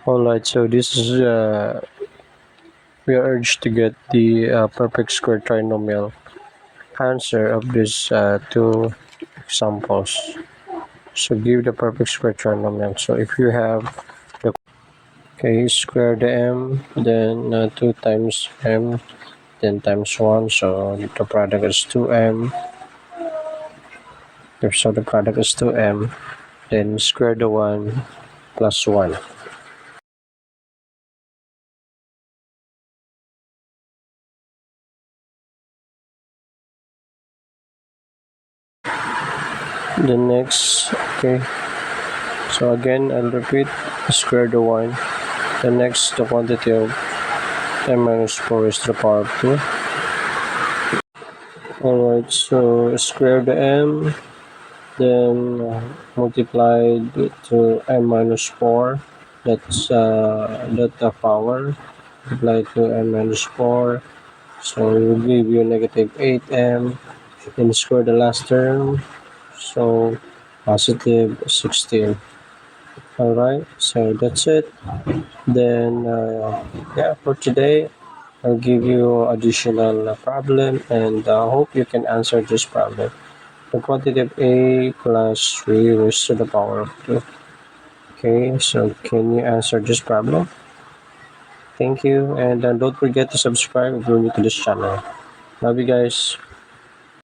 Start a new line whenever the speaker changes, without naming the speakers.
Alright, so this is we are urged to get the perfect square trinomial answer of these two examples. So give the perfect square trinomial. So if you have the square the m, then 2 times m, then times 1, so the product is 2m. So the product is 2m, then square the 1 plus 1. The next, so again I'll repeat, square the 1. The next, the quantity of m minus 4 is to the power of 2. Alright, so square the m, then multiplied to m minus 4. That's the power. Multiply to m minus 4. So it will give you negative 8m. Then square the last term. So positive 16. Alright, so that's it. Then for today I'll give you additional problem, and I hope you can answer this problem. The quantity of a plus 3 raised to the power of 2. Okay, so can you answer this problem? Thank you, and don't forget to subscribe if you're new to this channel. Love you guys.